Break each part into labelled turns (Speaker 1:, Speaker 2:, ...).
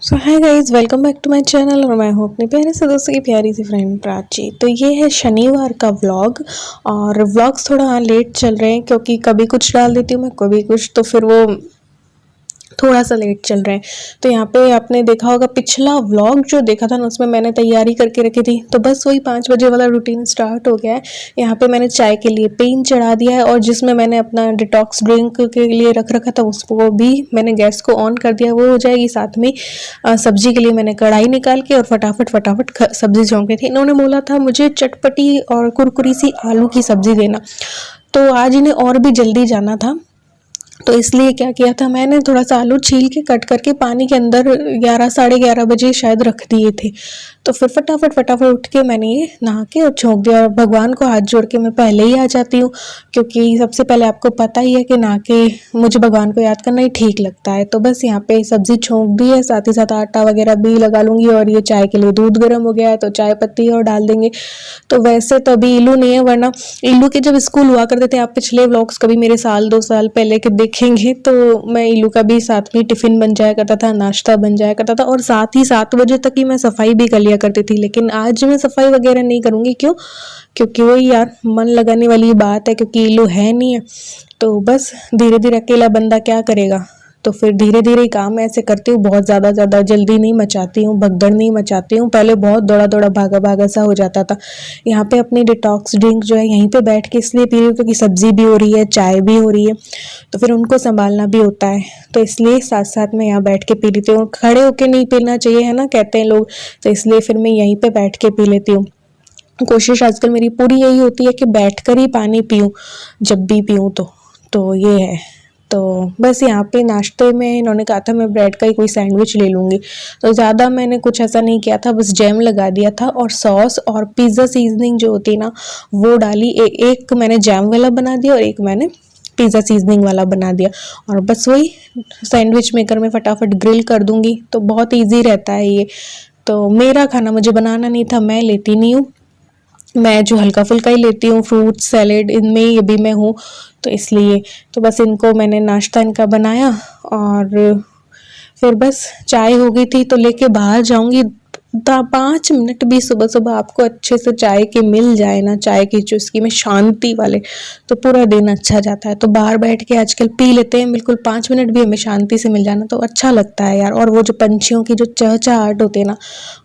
Speaker 1: So hi guys, welcome back to my channel. और मैं हूँ अपने प्यारे से दोस्तों की प्यारी सी फ्रेंड प्राची। तो ये है शनिवार का व्लॉग। और व्लॉग्स थोड़ा लेट चल रहे हैं क्योंकि कभी कुछ डाल देती हूँ मैं, कभी कुछ, तो फिर वो थोड़ा सा लेट चल रहे हैं। तो यहाँ पे आपने देखा होगा पिछला व्लॉग जो देखा था ना, उसमें मैंने तैयारी करके रखी थी। तो बस वही 5 बजे वाला रूटीन स्टार्ट हो गया है। यहाँ पे मैंने चाय के लिए पेन चढ़ा दिया है और जिसमें मैंने अपना डिटॉक्स ड्रिंक के लिए रख रखा था उसको भी मैंने गैस को ऑन कर दिया, वो हो जाएगी। साथ में सब्जी के लिए मैंने कढ़ाई निकाल के और फटाफट फटाफट सब्जी झोंक थी। इन्होंने बोला था मुझे चटपटी और कुरकुरी सी आलू की सब्जी देना, तो आज इन्हें और भी जल्दी जाना था। तो इसलिए क्या किया था, मैंने थोड़ा सा आलू छील के कट करके पानी के अंदर 11 साढ़े 11 बजे शायद रख दिए थे। तो फिर फटाफट फटाफट उठ के मैंने ये नहा के और छोंक दिया। और भगवान को हाथ जोड़ के मैं पहले ही आ जाती हूँ क्योंकि सबसे पहले आपको पता ही है कि नहा के मुझे भगवान को याद करना ही ठीक लगता है। तो बस यहाँ पे सब्जी छोंक दी है, साथ ही साथ आटा वगैरह भी लगा लूँगी। और ये चाय के लिए दूध गर्म हो गया है तो चाय पत्ती और डाल देंगे। तो वैसे तो अभी इल्लू नहीं है, वरना इल्लू के जब स्कूल हुआ करते थे, आप पिछले व्लॉग्स कभी मेरे साल 2 साल पहले के देखेंगे, तो मैं इल्लू का भी साथ में टिफिन बन जाया करता था, नाश्ता बन जाया करता था। और साथ ही 7 बजे तक ही मैं सफाई भी कर लिया करती थी। लेकिन आज मैं सफाई वगैरह नहीं करूँगी। क्यों? क्योंकि वही यार मन लगाने वाली बात है, क्योंकि इल्लू है नहीं है। तो बस धीरे धीरे अकेला बंदा क्या करेगा, तो फिर धीरे धीरे ही काम ऐसे करती हूँ। बहुत ज़्यादा जल्दी नहीं मचाती हूँ, भगदड़ नहीं मचाती हूँ। पहले बहुत दौड़ा दौड़ा भागा भागा सा हो जाता था। यहाँ पे अपनी डिटॉक्स ड्रिंक जो है यहीं पे बैठ के इसलिए पी रही हूँ क्योंकि सब्जी भी हो रही है, चाय भी हो रही है, तो फिर उनको संभालना भी होता है। तो इसलिए साथ साथ में यहाँ बैठ के पी लेती हूँ। खड़े होके नहीं पीना चाहिए, है ना, कहते हैं लोग। तो इसलिए फिर मैं यहीं पे बैठ के पी लेती हूँ। कोशिश आजकल मेरी पूरी यही होती है कि बैठकर ही पानी पीऊँ, जब भी पीऊँ तो ये है। तो बस यहाँ पे नाश्ते में इन्होंने कहा था मैं ब्रेड का ही कोई सैंडविच ले लूँगी, तो ज़्यादा मैंने कुछ ऐसा नहीं किया था, बस जैम लगा दिया था और सॉस और पिज़्ज़ा सीजनिंग जो होती है ना वो डाली। एक मैंने जैम वाला बना दिया और एक मैंने पिज़्ज़ा सीजनिंग वाला बना दिया। और बस वही सैंडविच मेकर में फटाफट ग्रिल कर दूँगी, तो बहुत ईजी रहता है ये। तो मेरा खाना मुझे बनाना नहीं था, मैं लेती नहीं हूँ, मैं जो हल्का फुल्का ही लेती हूँ, फ्रूट सैलेड इनमें ही अभी मैं हूँ। तो इसलिए तो बस इनको मैंने नाश्ता इनका बनाया और फिर बस चाय हो गई थी तो लेके बाहर जाऊंगी। 5 मिनट भी सुबह सुबह आपको अच्छे से चाय के मिल जाए ना, चाय की चुस्की में शांति वाले, तो पूरा दिन अच्छा जाता है। तो बाहर बैठ के आजकल पी लेते हैं, बिल्कुल 5 मिनट भी हमें शांति से मिल जाना तो अच्छा लगता है यार। और वो जो पंछियों की जो चहचहाहट होती है ना,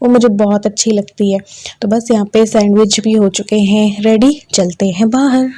Speaker 1: वो मुझे बहुत अच्छी लगती है। तो बस यहाँ पे सैंडविच भी हो चुके हैं रेडी, चलते हैं बाहर।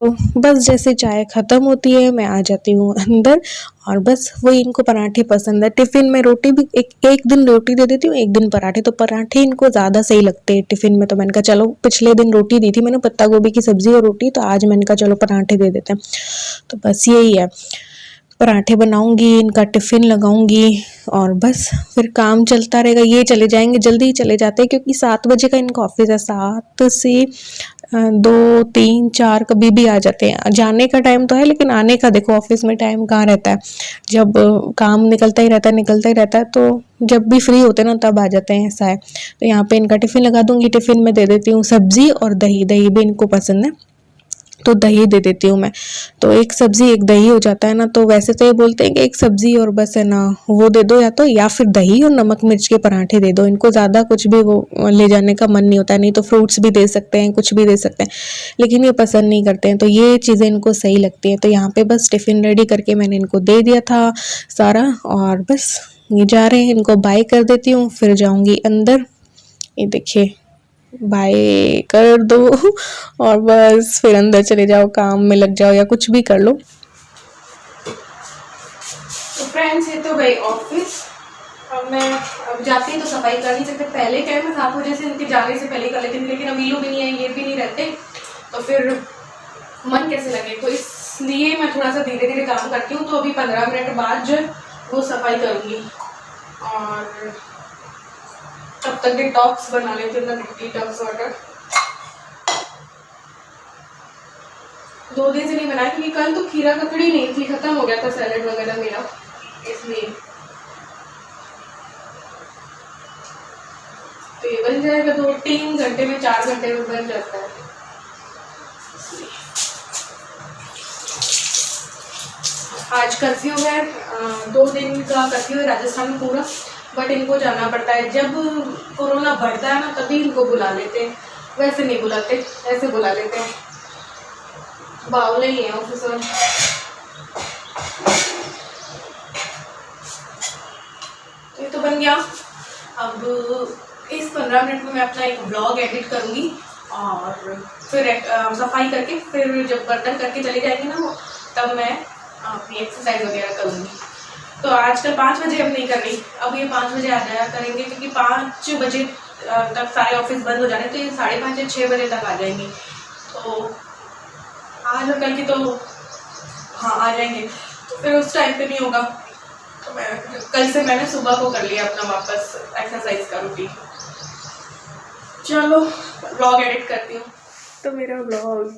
Speaker 1: तो बस जैसे चाय ख़त्म होती है मैं आ जाती हूँ अंदर। और बस वही इनको पराठे पसंद है। टिफ़िन में रोटी भी एक दिन रोटी दे देती हूँ, एक दिन पराठे। तो पराठे इनको ज़्यादा सही लगते हैं टिफ़िन में। तो मैंने कहा चलो, पिछले दिन रोटी दी थी मैंने, पत्ता गोभी की सब्ज़ी और रोटी, तो आज मैंने कहा चलो पराठे दे देते हैं। तो बस यही है, पराठे बनाऊंगी, इनका टिफ़िन लगाऊंगी और बस फिर काम चलता रहेगा। ये चले जाएंगे, जल्दी ही चले जाते हैं क्योंकि 7 बजे का इनका ऑफिस है। 7 से 2 3 4 कभी भी आ जाते हैं। जाने का टाइम तो है लेकिन आने का देखो ऑफिस में टाइम कहाँ रहता है, जब काम निकलता ही रहता है। तो जब भी फ्री होते हैं ना तब आ जाते हैं, ऐसा है। तो यहाँ पे इनका टिफ़िन लगा दूंगी। टिफ़िन में दे देती हूँ सब्जी और दही, दही भी इनको पसंद है तो दही दे देती हूँ मैं। तो एक सब्जी एक दही हो जाता है ना। तो वैसे तो ये बोलते हैं कि एक सब्जी और बस है ना वो दे दो, या फिर दही और नमक मिर्च के पराठे दे दो। इनको ज़्यादा कुछ भी वो ले जाने का मन नहीं होता है। नहीं तो फ्रूट्स भी दे सकते हैं, कुछ भी दे सकते हैं, लेकिन ये पसंद नहीं करते हैं। तो ये चीज़ें इनको सही लगती हैं। तो यहाँ पे बस टिफ़िन रेडी करके मैंने इनको दे दिया था सारा, और बस ये जा रहे हैं। इनको बाय कर देती हूँ, फिर जाऊँगी अंदर। ये देखिए बाय कर दो और बस फिर अंदर चले जाओ, काम में लग जाओ या कुछ भी कर लो। तो फ्रेंड्स ये तो गई ऑफिस। अब मैं अब जाती है तो सफाई कर नहीं सकते, पहले क्या है मैं 7 बजे से इनके जाने से पहले कर लेती थी, लेकिन अभी लोग भी नहीं है, ये भी नहीं रहते, तो फिर मन कैसे लगे, तो इसलिए मैं थोड़ा सा धीरे धीरे काम करती हूँ। तो अभी 15 मिनट बाद जो वो सफाई करूँगी और तब तक डिटॉक्स बना लेती हूँ, डिटॉक्स वाटर। 2 दिन से नहीं बनाया क्योंकि कल तो खीरा ककड़ी नहीं थी, खत्म हो गया था सैलेड वगैरह मेरा, इसलिए। तो ये बन जाएगा 2-3 घंटे में, 4 घंटे में बन जाता है। आज कर्फ्यू है, 2 दिन का कर्फ्यू है राजस्थान में पूरा, बट इनको जाना पड़ता है। जब कोरोना बढ़ता है ना तभी इनको बुला लेते हैं, वैसे नहीं बुलाते, ऐसे बुला लेते हैं। बावले ही है ऑफिसर। ये तो बन गया। अब इस 15 मिनट में मैं अपना एक ब्लॉग एडिट करूँगी और फिर सफाई करके, फिर जब बर्तन करके चले जाएंगे ना वो, तब मैं अपनी एक्सरसाइज वगैरह करूँगी। तो आजकल 5 बजे अब नहीं कर रही, अब ये 5 बजे आ जाया करेंगे क्योंकि 5 बजे तक सारे ऑफिस बंद हो जाने, तो ये 5:30 या 6 बजे तक आ जाएंगे। तो आज और कल की तो हाँ आ जाएंगे, तो फिर उस टाइम पे नहीं होगा। तो मैं कल से मैंने सुबह को कर लिया अपना वापस एक्सरसाइज का रूटीन। चलो व्लॉग एडिट करती हूँ। तो मेरा व्लॉग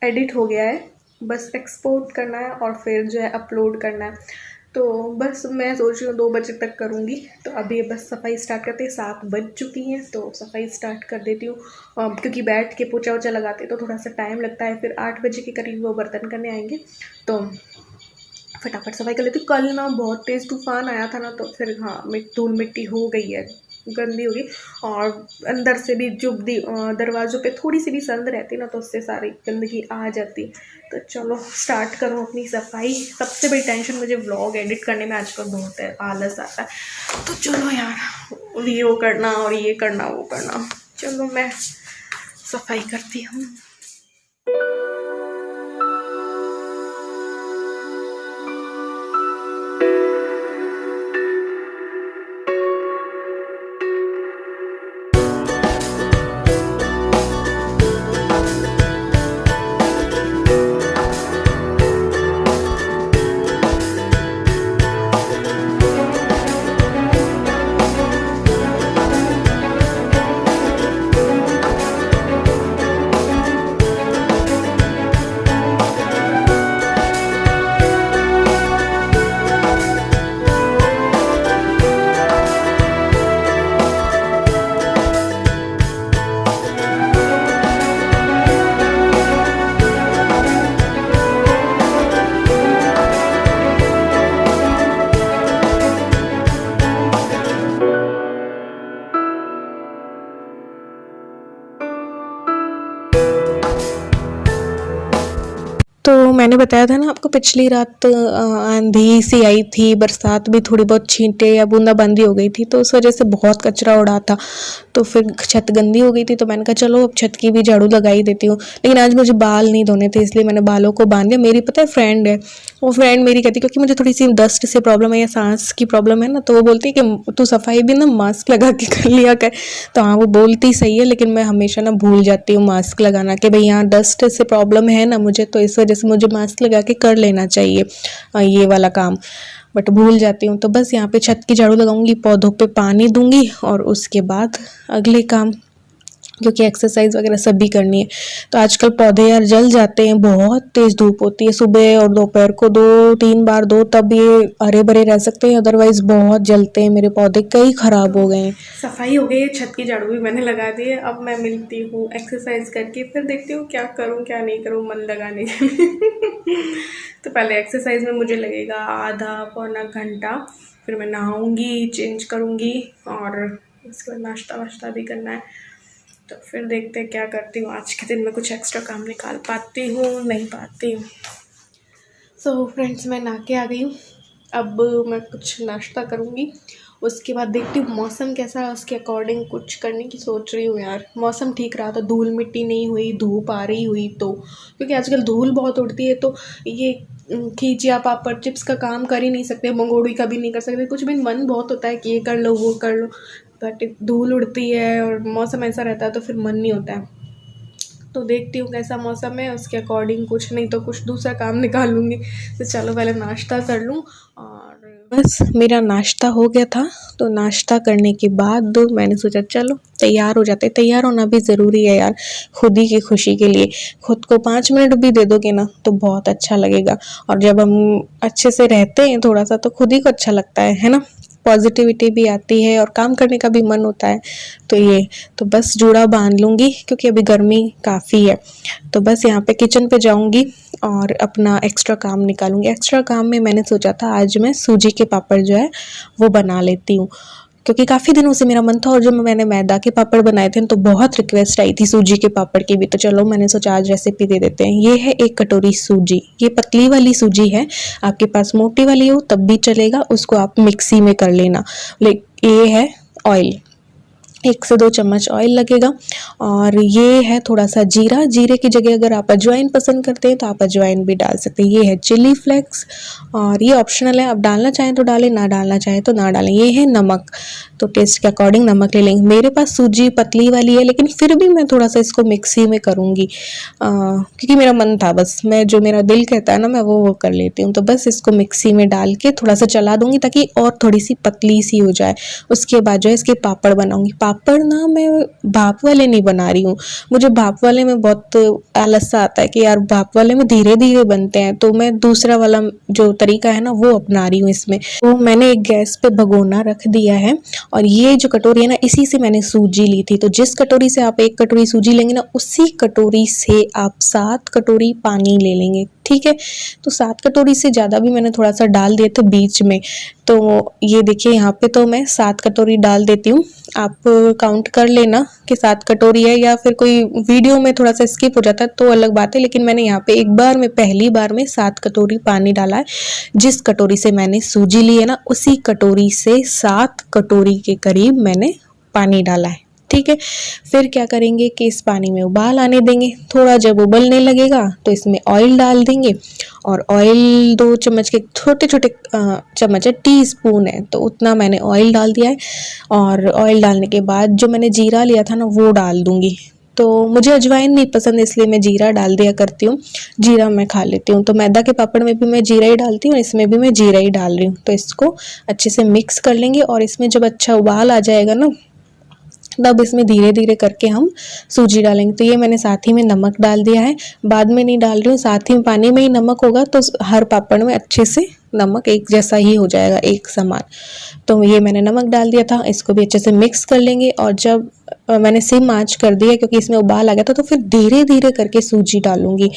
Speaker 1: एडिट हो गया है, बस एक्सपोर्ट करना है और फिर जो है अपलोड करना है। तो बस मैं सोच रही हूँ 2 बजे तक करूँगी। तो अभी बस सफाई स्टार्ट करते हैं, 7 बज चुकी हैं, तो सफाई स्टार्ट कर देती हूँ। क्योंकि बैठ के पोछा वोछा लगाते तो थोड़ा सा टाइम लगता है, फिर 8 बजे के करीब वो बर्तन करने आएंगे, तो फटाफट सफाई कर लेती हूँ। कल ना बहुत तेज़ तूफान आया था ना, तो फिर हाँ धूल मिट्टी हो गई है, गंदी होगी, और अंदर से भी जो दरवाज़ों पे थोड़ी सी भी संद रहती ना, तो उससे सारी गंदगी आ जाती। तो चलो स्टार्ट करो अपनी सफाई। सबसे बड़ी टेंशन मुझे व्लॉग एडिट करने में आजकल बहुत है, आलस आता है। तो चलो यार, ये करना और ये करना वो करना, चलो मैं सफाई करती हूँ। तो मैंने बताया था ना आपको, पिछली रात आंधी सी आई थी, बरसात भी, थोड़ी बहुत छींटे या बूंदाबांदी हो गई थी, तो उस वजह से बहुत कचरा उड़ा था, तो फिर छत गंदी हो गई थी। तो मैंने कहा चलो अब छत की भी झाड़ू लगा ही देती हूँ। लेकिन आज मुझे बाल नहीं धोने थे, इसलिए मैंने बालों को बांध दिया। मेरी पता है फ्रेंड है, वो फ्रेंड मेरी कहती, क्योंकि मुझे थोड़ी सी डस्ट से प्रॉब्लम है या सांस की प्रॉब्लम है ना, तो वो बोलती है कि तू सफाई भी ना मास्क लगा के कर लिया कर। तो हाँ वो बोलती सही है, लेकिन मैं हमेशा ना भूल जाती हूँ मास्क लगाना, कि भाई यहाँ डस्ट से प्रॉब्लम है ना मुझे, तो इस वजह से मुझे मास्क लगा के कर लेना चाहिए ये वाला काम, बट भूल जाती हूँ। तो बस यहाँ पे छत की झाड़ू लगाऊंगी, पौधों पे पानी दूंगी और उसके बाद अगले काम, क्योंकि एक्सरसाइज वगैरह सब भी करनी है। तो आजकल पौधे यार जल जाते हैं, बहुत तेज़ धूप होती है, सुबह और दोपहर को 2-3 बार दो, तब ये हरे भरे रह सकते हैं, अदरवाइज़ बहुत जलते हैं मेरे पौधे, कई ख़राब हो गए हैं। सफाई हो गई है, छत की झाड़ू भी मैंने लगा दी है। अब मैं मिलती हूँ एक्सरसाइज करके, फिर देखती हूँ क्या करूँ क्या नहीं करूँ मन लगाने के लिए। तो पहले एक्सरसाइज में मुझे लगेगा आधा पौना घंटा, फिर मैं नहाऊँगी, चेंज करूँगी और उसके बाद नाश्ता वाश्ता भी करना है। तो फिर देखते हैं क्या करती हूँ, आज के दिन में कुछ एक्स्ट्रा काम निकाल पाती हूँ नहीं पाती हूँ। सो फ्रेंड्स मैं नहा के आ गई हूँ, अब मैं कुछ नाश्ता करूँगी, उसके बाद देखती हूँ मौसम कैसा है, उसके अकॉर्डिंग कुछ करने की सोच रही हूँ यार। मौसम ठीक रहा तो धूल मिट्टी नहीं हुई, धूप आ रही हुई तो, क्योंकि आजकल धूल बहुत उड़ती है तो ये खींचिया पापड़ चिप्स का काम कर ही नहीं सकते, मंगोड़ी का भी नहीं कर सकते, कुछ भी मन बहुत होता है कि ये कर लो वो कर लो, बट धूल उड़ती है और मौसम ऐसा रहता है तो फिर मन नहीं होता है। तो देखती हूँ कैसा मौसम है, उसके अकॉर्डिंग कुछ नहीं तो कुछ दूसरा काम निकालूंगी। तो चलो पहले नाश्ता कर लूँ। और बस मेरा नाश्ता हो गया था, तो नाश्ता करने के बाद मैंने सोचा चलो तैयार हो जाते। तैयार होना भी ज़रूरी है यार, खुद ही की खुशी के लिए। खुद को 5 मिनट भी दे दोगे ना तो बहुत अच्छा लगेगा। और जब हम अच्छे से रहते हैं थोड़ा सा तो खुद ही को अच्छा लगता है ना, पॉजिटिविटी भी आती है और काम करने का भी मन होता है। तो ये तो बस जूड़ा बांध लूँगी क्योंकि अभी गर्मी काफ़ी है। तो बस यहाँ पे किचन पे जाऊँगी और अपना एक्स्ट्रा काम निकालूंगी। एक्स्ट्रा काम में मैंने सोचा था आज मैं सूजी के पापड़ जो है वो बना लेती हूँ, क्योंकि काफ़ी दिनों से मेरा मन था। और जब मैंने मैदा के पापड़ बनाए थे तो बहुत रिक्वेस्ट आई थी सूजी के पापड़ की भी, तो चलो मैंने सोचा आज रेसिपी दे देते हैं। ये है 1 कटोरी सूजी, ये पतली वाली सूजी है, आपके पास मोटी वाली हो तब भी चलेगा, उसको आप मिक्सी में कर लेना। ये है ऑयल, 1 से 2 चम्मच ऑयल लगेगा। और ये है थोड़ा सा जीरा, जीरे की जगह अगर आप अजवाइन पसंद करते हैं तो आप अजवाइन भी डाल सकते हैं। ये है चिली फ्लेक्स और ये ऑप्शनल है, आप डालना चाहें तो डालें, ना डालना चाहें तो ना डालें। ये है नमक, तो टेस्ट के अकॉर्डिंग नमक ले लेंगे। मेरे पास सूजी पतली वाली है लेकिन फिर भी मैं थोड़ा सा इसको मिक्सी में करूँगी, क्योंकि मेरा मन था, बस मैं जो मेरा दिल कहता है ना मैं वो कर लेती हूँ। तो बस इसको मिक्सी में डाल के थोड़ा सा चला दूंगी ताकि और थोड़ी सी पतली सी हो जाए। उसके बाद जो है इसके पापड़ बनाऊंगी। पापड़ ना मैं भाप वाले नहीं बना रही हूँ, मुझे भाप वाले में बहुत आलस सा आता है कि यार भाप वाले में धीरे धीरे बनते हैं, तो मैं दूसरा वाला जो तरीका है ना वो अपना रही हूँ इसमें। तो मैंने एक गैस पे भगोना रख दिया है और ये जो कटोरी है ना इसी से मैंने सूजी ली थी। तो जिस कटोरी से आप 1 कटोरी सूजी लेंगे ना उसी कटोरी से आप 7 कटोरी पानी ले लेंगे, ठीक है। तो 7 कटोरी से ज़्यादा भी मैंने थोड़ा सा डाल दिया था बीच में, तो ये देखिए यहाँ पे तो मैं 7 कटोरी डाल देती हूँ। आप काउंट कर लेना कि 7 कटोरी है, या फिर कोई वीडियो में थोड़ा सा स्किप हो जाता है तो अलग बात है, लेकिन मैंने यहाँ पे एक बार में पहली बार में 7 कटोरी पानी डाला है। जिस कटोरी से मैंने सूजी ली है ना उसी कटोरी से 7 कटोरी के करीब मैंने पानी डाला है, ठीक है। फिर क्या करेंगे कि इस पानी में उबाल आने देंगे। थोड़ा जब उबलने लगेगा तो इसमें ऑयल डाल देंगे, और ऑयल 2 चम्मच के छोटे छोटे चम्मच है, टीस्पून है तो उतना मैंने ऑयल डाल दिया है। और ऑयल डालने के बाद जो मैंने जीरा लिया था ना वो डाल दूंगी। तो मुझे अजवाइन नहीं पसंद इसलिए मैं जीरा डाल दिया करती हूँ, जीरा मैं खा लेती हूँ। तो मैदा के पापड़ में भी मैं जीरा ही डालती हूँ, इसमें भी मैं जीरा ही डाल रही हूँ। तो इसको अच्छे से मिक्स कर लेंगे और इसमें जब अच्छा उबाल आ जाएगा ना तब इसमें धीरे धीरे करके हम सूजी डालेंगे। तो ये मैंने साथ ही में नमक डाल दिया है, बाद में नहीं डाल रही हूँ, साथ ही में पानी में ही नमक होगा तो हर पापड़ में अच्छे से नमक एक जैसा ही हो जाएगा, एक समान। तो ये मैंने नमक डाल दिया था, इसको भी अच्छे से मिक्स कर लेंगे। और जब मैंने सिम आंच कर दिया क्योंकि इसमें उबाल आ गया था, तो फिर धीरे धीरे करके सूजी डालूंगी।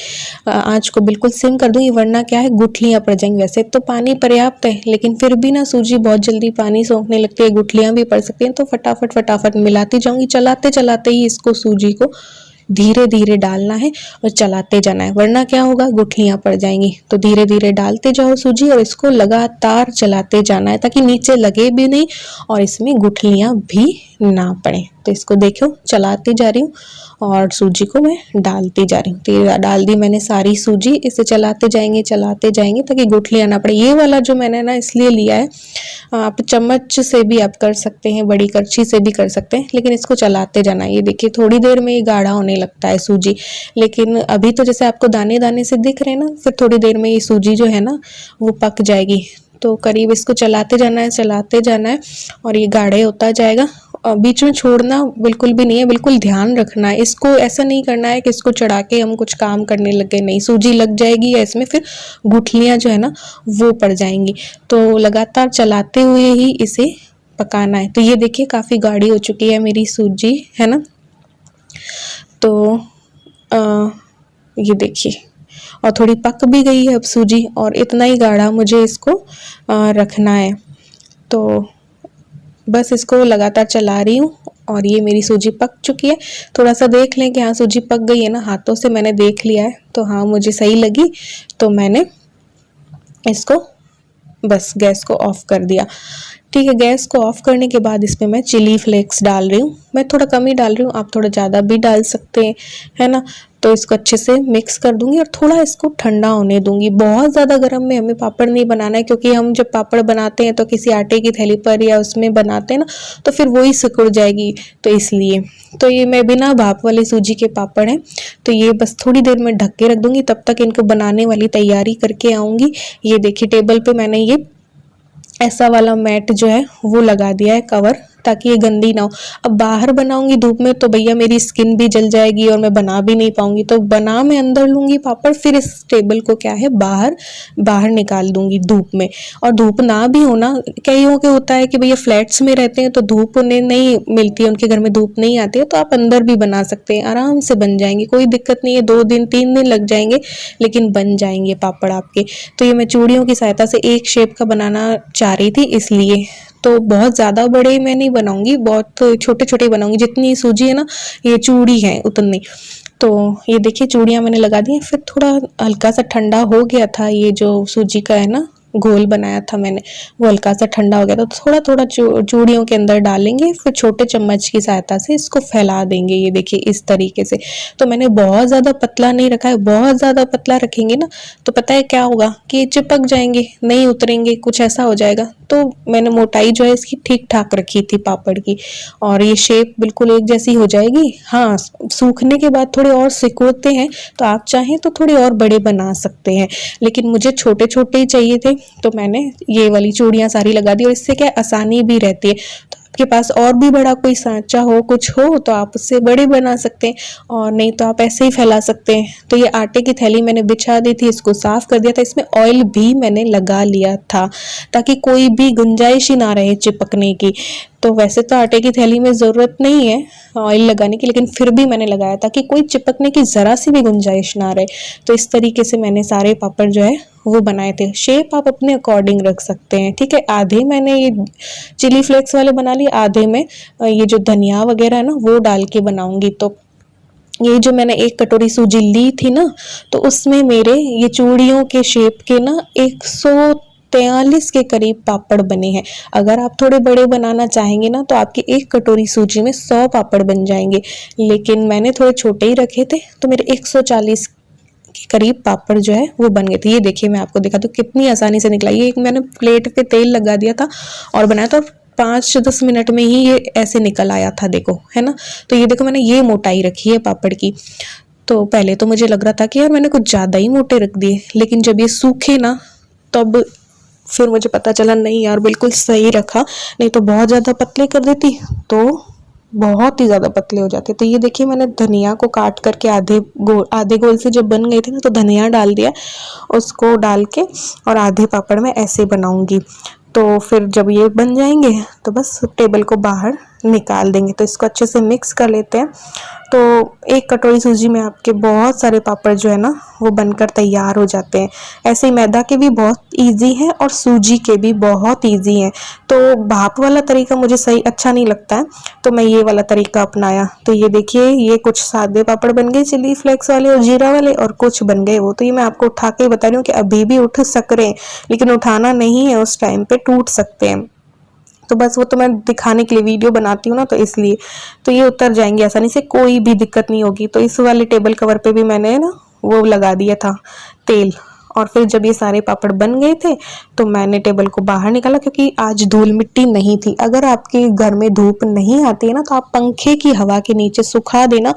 Speaker 1: आंच को बिल्कुल सिम कर दूंगी वरना क्या है गुठलियाँ पड़ जाएंगी। वैसे तो पानी पर्याप्त है लेकिन फिर भी ना सूजी बहुत जल्दी पानी सोखने लगती है, गुठलियाँ भी पड़ सकती हैं। तो फटाफट फटाफट मिलाती जाऊंगी, चलाते चलाते ही इसको सूजी को धीरे धीरे डालना है और चलाते जाना है, वरना क्या होगा गुठलियां पड़ जाएंगी। तो धीरे धीरे डालते जाओ सूजी और इसको लगातार चलाते जाना है ताकि नीचे लगे भी नहीं और इसमें गुठलियां भी ना पड़े। तो इसको देखो चलाती जा रही हूँ और सूजी को मैं डालती जा रही हूँ। तो डाल दी मैंने सारी सूजी, इसे चलाते जाएंगे ताकि गुठलियां ना पड़े। ये वाला जो मैंने ना इसलिए लिया है, आप चम्मच से भी आप कर सकते हैं, बड़ी करछी से भी कर सकते हैं, लेकिन इसको चलाते जाना। ये देखिए थोड़ी देर में ये गाढ़ा होने लगता है सूजी, लेकिन अभी तो जैसे आपको दाने दाने से दिख रहे हैं ना, फिर थोड़ी देर में ये सूजी जो है ना वो पक जाएगी। तो करीब इसको चलाते जाना है और ये गाढ़े होता जाएगा। बीच में छोड़ना बिल्कुल भी नहीं है, बिल्कुल ध्यान रखना है। इसको ऐसा नहीं करना है कि इसको चढ़ा के हम कुछ काम करने लगे, नहीं, सूजी लग जाएगी या इसमें फिर गुठलियां जो है ना वो पड़ जाएंगी। तो लगातार चलाते हुए ही इसे पकाना है। तो ये देखिए काफ़ी गाढ़ी हो चुकी है मेरी सूजी, है ना। तो ये देखिए और थोड़ी पक भी गई है अब सूजी, और इतना ही गाढ़ा मुझे इसको रखना है। तो बस इसको लगातार चला रही हूँ और ये मेरी सूजी पक चुकी है। थोड़ा सा देख लें कि हाँ सूजी पक गई है ना, हाथों से मैंने देख लिया है तो हाँ मुझे सही लगी, तो मैंने इसको बस गैस को ऑफ कर दिया। ठीक है, गैस को ऑफ करने के बाद इसमें मैं चिली फ्लेक्स डाल रही हूँ। मैं थोड़ा कम ही डाल रही हूँ, आप थोड़ा ज़्यादा भी डाल सकते हैं, है ना। तो इसको अच्छे से मिक्स कर दूंगी और थोड़ा इसको ठंडा होने दूंगी। बहुत ज़्यादा गर्म में हमें पापड़ नहीं बनाना है, क्योंकि हम जब पापड़ बनाते हैं तो किसी आटे की थैली पर या उसमें बनाते हैं ना, तो फिर वही सिकुड़ जाएगी, तो इसलिए। तो ये मैं बिना भाप वाले सूजी के पापड़ हैं, तो ये बस थोड़ी देर में ढक के रख दूंगी। तब तक इनको बनाने वाली तैयारी करके आऊँगी। ये देखिए टेबल पे मैंने ये ऐसा वाला मैट जो है वो लगा दिया है कवर, ताकि ये गंदी ना हो। अब बाहर बनाऊंगी धूप में तो भैया मेरी स्किन भी जल जाएगी और मैं बना भी नहीं पाऊंगी। तो बना मैं अंदर लूंगी पापड़, फिर इस टेबल को क्या है बाहर बाहर निकाल दूंगी धूप में। और धूप ना भी होना, कईयों के होता है कि भैया फ्लैट्स में रहते हैं तो धूप उन्हें नहीं मिलती है, उनके घर में धूप नहीं आती है, तो आप अंदर भी बना सकते हैं, आराम से बन जाएंगे, कोई दिक्कत नहीं है। 2 दिन 3 दिन लग जाएंगे लेकिन बन जाएंगे पापड़ आपके। तो ये मैं चूड़ियों की सहायता से एक शेप का बनाना चाह रही थी, इसलिए। तो बहुत ज़्यादा बड़े मैं नहीं बनाऊंगी, बहुत छोटे छोटे बनाऊंगी। जितनी सूजी है ना ये चूड़ी है उतनी। तो ये देखिए चूड़ियाँ मैंने लगा दी हैं। फिर थोड़ा हल्का सा ठंडा हो गया था, ये जो सूजी का है ना घोल बनाया था मैंने, वो हल्का सा ठंडा हो गया था। तो थोड़ा थोड़ा चूड़ियों के अंदर डालेंगे, फिर छोटे चम्मच की सहायता से इसको फैला देंगे। ये देखिए इस तरीके से। तो मैंने बहुत ज़्यादा पतला नहीं रखा है, बहुत ज़्यादा पतला रखेंगे ना तो पता है क्या होगा कि चिपक जाएंगे, नहीं उतरेंगे, कुछ ऐसा हो जाएगा। तो मैंने मोटाई जो है इसकी ठीक ठाक रखी थी पापड़ की, और ये शेप बिल्कुल एक जैसी हो जाएगी। हाँ, सूखने के बाद थोड़े और सिकुड़ते हैं, तो आप चाहें तो थोड़े और बड़े बना सकते हैं, लेकिन मुझे छोटे छोटे ही चाहिए थे, तो मैंने ये वाली चूड़ियाँ सारी लगा दी। और इससे क्या आसानी भी रहती है। तो आपके पास और भी बड़ा कोई सांचा हो, कुछ हो, तो आप उससे बड़े बना सकते हैं, और नहीं तो आप ऐसे ही फैला सकते हैं। तो ये आटे की थैली मैंने बिछा दी थी, इसको साफ कर दिया था, इसमें ऑयल भी मैंने लगा लिया था, ताकि कोई भी गुंजाइश ही ना रहे चिपकने की। तो वैसे तो आटे की थैली में ज़रूरत नहीं है ऑयल लगाने की, लेकिन फिर भी मैंने लगाया ताकि कोई चिपकने की ज़रा सी भी गुंजाइश ना रहे। तो इस तरीके से मैंने सारे पापड़ जो है वो बनाए थे। शेप आप अपने अकॉर्डिंग रख सकते हैं, ठीक है। आधे मैंने ये चिली फ्लेक्स वाले बना लिए, आधे में ये जो धनिया वगैरह है ना वो डाल के बनाऊंगी। तो ये जो मैंने 1 कटोरी सूजी ली थी ना, तो उसमें मेरे ये चूड़ियों के शेप के ना 143 के करीब पापड़ बने हैं। अगर आप थोड़े बड़े बनाना चाहेंगे ना तो आपकी 1 कटोरी सूजी में 100 पापड़ बन जाएंगे, लेकिन मैंने थोड़े छोटे ही रखे थे तो मेरे 140 के करीब पापड़ जो है वो बन गए थे। ये देखिए मैं आपको दिखा दूँ कितनी आसानी से निकला। ये एक मैंने प्लेट पे तेल लगा दिया था और बनाया था, 5-10 मिनट में ही ये ऐसे निकल आया था, देखो, है ना। तो ये देखो मैंने ये मोटाई रखी है पापड़ की। तो पहले तो मुझे लग रहा था कि यार मैंने कुछ ज़्यादा ही मोटे रख दिए, लेकिन जब ये सूखे ना तब फिर मुझे पता चला नहीं यार बिल्कुल सही रखा, नहीं तो बहुत ज़्यादा पतले कर देती तो बहुत ही ज़्यादा पतले हो जाते। तो ये देखिए मैंने धनिया को काट करके आधे गोल से जब बन गए थे ना तो धनिया डाल दिया, उसको डाल के और आधे पापड़ में ऐसे बनाऊंगी। तो फिर जब ये बन जाएंगे तो बस टेबल को बाहर निकाल देंगे। तो इसको अच्छे से मिक्स कर लेते हैं। तो 1 कटोरी सूजी में आपके बहुत सारे पापड़ जो है ना वो बनकर तैयार हो जाते हैं। ऐसे ही मैदा के भी बहुत इजी हैं और सूजी के भी बहुत इजी हैं। तो भाप वाला तरीका मुझे सही अच्छा नहीं लगता है, तो मैं ये वाला तरीका अपनाया। तो ये देखिए ये कुछ सादे पापड़ बन गए चिली फ्लेक्स वाले और जीरा वाले, और कुछ बन गए वो। तो ये मैं आपको उठा के बता रही हूँ कि अभी भी उठ सक रहे हैं, लेकिन उठाना नहीं है, उस टाइम पे टूट सकते हैं। तो बस वो तो मैं दिखाने के लिए वीडियो बनाती हूँ ना, तो इसलिए। तो ये उतर जाएंगे आसानी से, कोई भी दिक्कत नहीं होगी। तो इस वाले टेबल कवर पे भी मैंने ना वो लगा दिया था तेल। और फिर जब ये सारे पापड़ बन गए थे तो मैंने टेबल को बाहर निकाला, क्योंकि आज धूल मिट्टी नहीं थी। अगर आपके घर में धूप नहीं आती है ना तो आप पंखे की हवा के नीचे सुखा देना,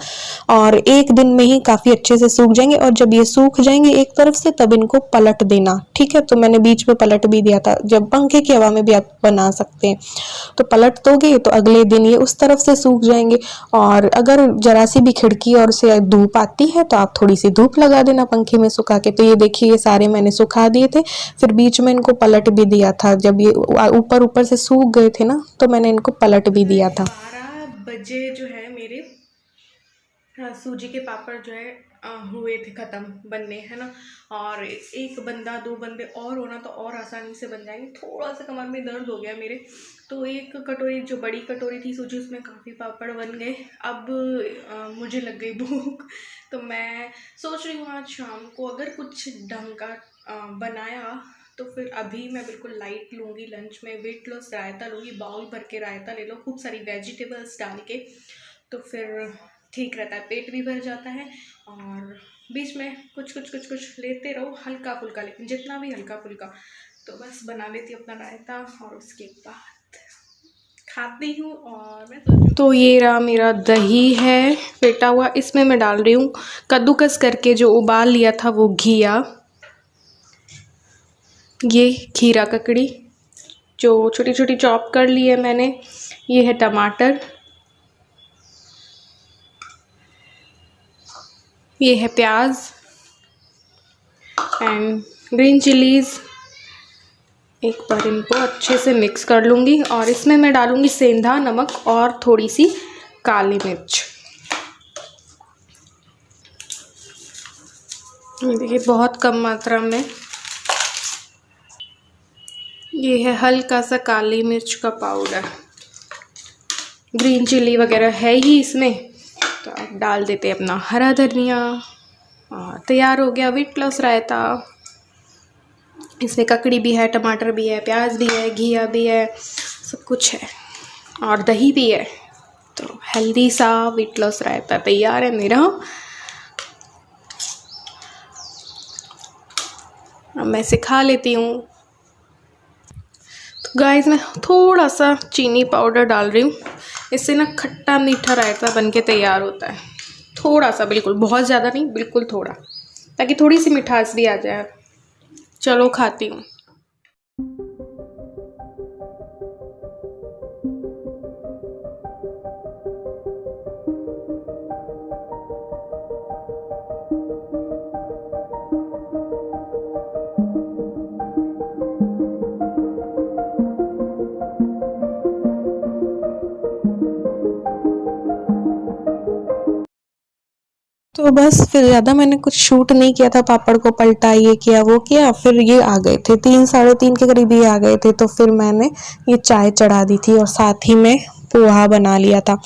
Speaker 1: और 1 दिन में ही काफ़ी अच्छे से सूख जाएंगे। और जब ये सूख जाएंगे एक तरफ से तब इनको पलट देना, ठीक है। तो मैंने बीच में पलट भी दिया था, जब पंखे की हवा में भी आप बना सकते हैं। तो पलट दोगे तो अगले दिन ये उस तरफ से सूख जाएंगे। और अगर जरा सी भी खिड़की और से धूप आती है तो आप थोड़ी सी धूप लगा देना पंखे में सुखा के। तो ये देखिए ये सारे मैंने सुखा दिए थे, फिर बीच में इनको पलट भी दिया था। जब ये ऊपर ऊपर से सूख गए थे ना तो मैंने इनको पलट भी दिया था। 12 बजे जो है मेरे सूजी के पापड़ जो है हुए थे ख़त्म बनने, है ना। और 1 बंदा 2 बंदे और होना तो और आसानी से बन जाएंगे। थोड़ा सा कमर में दर्द हो गया मेरे, तो 1 कटोरी जो बड़ी कटोरी थी सूजी उसमें काफ़ी पापड़ बन गए। अब मुझे लग गई भूख, तो मैं सोच रही हूँ आज शाम को अगर कुछ ढंग का बनाया तो फिर अभी मैं बिल्कुल लाइट लूँगी लंच में, वेट लॉस रायता लूँगी, बाउल भर के रायता ले लो खूब सारी वेजिटेबल्स डाल के, तो फिर ठीक रहता है, पेट भी भर जाता है और बीच में कुछ लेते रहो हल्का फुल्का, लेकिन जितना भी हल्का फुल्का। तो बस बना लेती हूँ अपना रायता और उसके बाद खाती हूँ। और मैं तो ये रहा मेरा दही है फेटा हुआ, इसमें मैं डाल रही हूँ कद्दूकस करके जो उबाल लिया था वो घिया, ये खीरा ककड़ी जो छोटी छोटी चॉप कर ली है मैंने, ये है टमाटर, ये है प्याज एंड ग्रीन चिलीज़। एक बार इनको अच्छे से मिक्स कर लूँगी और इसमें मैं डालूँगी सेंधा नमक और थोड़ी सी काली मिर्च। ये देखिए बहुत कम मात्रा में, ये है हल्का सा काली मिर्च का पाउडर, ग्रीन चिली वगैरह है ही इसमें, तो आप डाल देते हैं अपना हरा धनिया और तैयार हो गया वेट लॉस रायता। इसमें ककड़ी भी है, टमाटर भी है, प्याज भी है, घिया भी है, सब कुछ है और दही भी है, तो हेल्दी सा वेट लॉस रायता तैयार है मेरा। अब मैं इसे खा लेती हूँ। तो गाइस मैं थोड़ा सा चीनी पाउडर डाल रही हूँ, इससे ना खट्टा मीठा रायता बनके तैयार होता है, थोड़ा सा, बिल्कुल बहुत ज़्यादा नहीं, बिल्कुल थोड़ा, ताकि थोड़ी सी मिठास भी आ जाए। चलो खाती हूँ। तो बस फिर ज़्यादा मैंने कुछ शूट नहीं किया था, पापड़ को पलटा, ये किया वो किया, फिर ये आ गए थे 3 साढ़े 3 के करीब ये आ गए थे, तो फिर मैंने ये चाय चढ़ा दी थी और साथ ही में पोहा बना लिया था।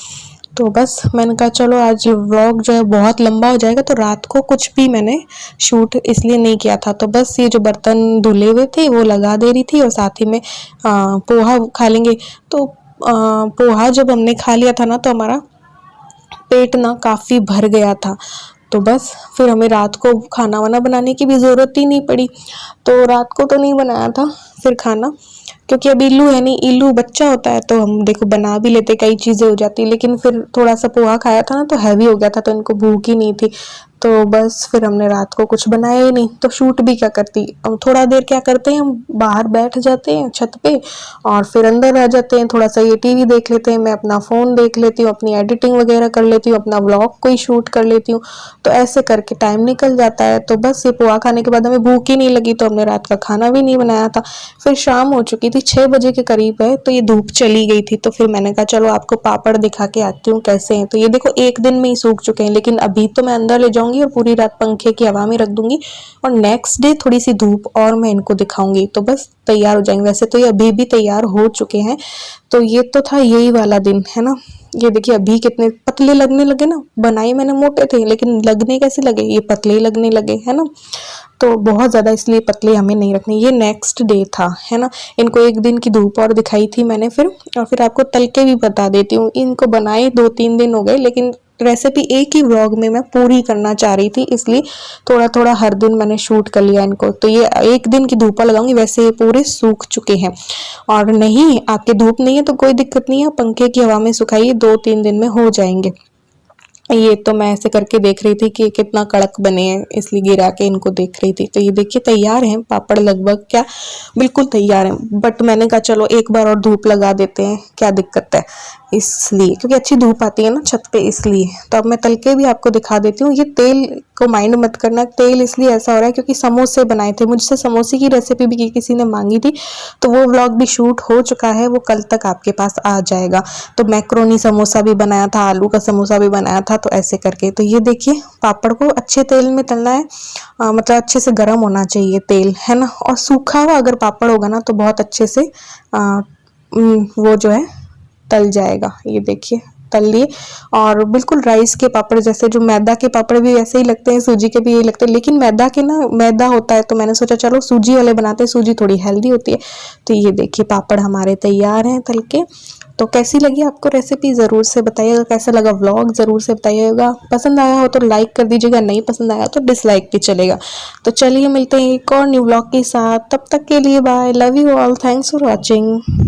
Speaker 1: तो बस मैंने कहा चलो आज व्लॉग जो है बहुत लंबा हो जाएगा, तो रात को कुछ भी मैंने शूट इसलिए नहीं किया था। तो बस ये जो बर्तन धुले हुए थे वो लगा दे रही थी और साथ ही में पोहा खा लेंगे। तो पोहा जब हमने खा लिया था ना, तो हमारा पेट ना काफ़ी भर गया था, तो बस फिर हमें रात को खाना वाना बनाने की भी ज़रूरत ही नहीं पड़ी। तो रात को तो नहीं बनाया था फिर खाना, क्योंकि अब इल्लू है नहीं, इल्लू बच्चा होता है तो हम देखो बना भी लेते, कई चीज़ें हो जाती, लेकिन फिर थोड़ा सा पोहा खाया था ना तो हैवी हो गया था, तो इनको भूख ही नहीं थी, तो बस फिर हमने रात को कुछ बनाया ही नहीं। तो शूट भी क्या करती, अब थोड़ा देर क्या करते हैं, हम बाहर बैठ जाते हैं छत पे और फिर अंदर आ जाते हैं, थोड़ा सा ये टीवी देख लेते हैं, मैं अपना फ़ोन देख लेती हूँ, अपनी एडिटिंग वगैरह कर लेती हूँ, अपना व्लॉग कोई शूट कर लेती हूँ, तो ऐसे करके टाइम निकल जाता है। तो बस ये पोहा खाने के बाद हमें भूख ही नहीं लगी, तो हमने रात का खाना भी नहीं बनाया था। फिर शाम हो चुकी थी, 6 बजे के करीब है, तो ये धूप चली गई थी, तो फिर मैंने कहा चलो आपको पापड़ दिखा के आती हूँ कैसे हैं। तो ये देखो एक दिन में ही सूख चुके हैं, लेकिन अभी तो मैं अंदर ले जाऊंगी और पूरी रात पंखे की हवा में रख दूंगी और नेक्स्ट डे थोड़ी सी धूप और मैं इनको दिखाऊंगी, तो बस तैयार हो जाएंगे। वैसे तो ये अभी भी तैयार हो चुके हैं। तो ये तो था यही वाला दिन है ना, ये देखिए अभी कितने पतले लगने लगे ना, बनाए मैंने मोटे थे लेकिन लगने कैसे लगे, ये पतले ही लगने लगे है ना। तो बहुत ज़्यादा इसलिए पतले हमें नहीं रखने। ये नेक्स्ट डे था है ना, इनको एक दिन की धूप और दिखाई थी मैंने फिर, और फिर आपको तल के भी बता देती हूँ। इनको बनाए 2-3 दिन हो गए, लेकिन रेसिपी एक ही व्लॉग में मैं पूरी करना चाह रही थी, इसलिए थोड़ा थोड़ा हर दिन मैंने शूट कर लिया इनको। तो ये एक दिन की धूपा लगाऊंगी, वैसे ये पूरे सूख चुके हैं। और नहीं आपके धूप नहीं है तो कोई दिक्कत नहीं है, पंखे की हवा में सुखाइए, 2-3 दिन में हो जाएंगे। ये तो मैं ऐसे करके देख रही थी कि कितना कड़क बने हैं, इसलिए गिरा के इनको देख रही थी। तो ये देखिए तैयार हैं पापड़, लगभग क्या बिल्कुल तैयार हैं, बट मैंने कहा चलो एक बार और धूप लगा देते हैं, क्या दिक्कत है, इसलिए क्योंकि अच्छी धूप आती है ना छत पे, इसलिए। तो अब मैं तल के भी आपको दिखा देती हूँ। ये तेल को माइंड मत करना, तेल इसलिए ऐसा हो रहा है क्योंकि समोसे बनाए थे, मुझसे समोसे की रेसिपी भी किसी ने मांगी थी, तो वो व्लॉग भी शूट हो चुका है, वो कल तक आपके पास आ जाएगा। तो मैक्रोनी समोसा भी बनाया था, आलू का समोसा भी बनाया था, तो ऐसे करके। तो ये देखिए पापड़ को अच्छे तेल में तलना है, मतलब अच्छे से गर्म होना चाहिए तेल है ना, और सूखा हुआ अगर पापड़ होगा ना तो बहुत अच्छे से वो जो है तल जाएगा। ये देखिए तल लिए और बिल्कुल राइस के पापड़ जैसे, जो मैदा के पापड़ भी ऐसे ही लगते हैं, सूजी के भी यही लगते हैं, लेकिन मैदा के ना मैदा होता है तो मैंने सोचा चलो सूजी वाले बनाते हैं, सूजी थोड़ी हेल्दी होती है। तो ये देखिए पापड़ हमारे तैयार हैं तल के। तो कैसी लगी आपको रेसिपी ज़रूर से बताइएगा, कैसा लगा व्लॉग ज़रूर से बताइएगा, पसंद आया हो तो लाइक कर दीजिएगा, नहीं पसंद आया तो डिसलाइक भी चलेगा। तो चलिए मिलते हैं एक और न्यू व्लॉग के साथ, तब तक के लिए bye, love you all, thanks for watching.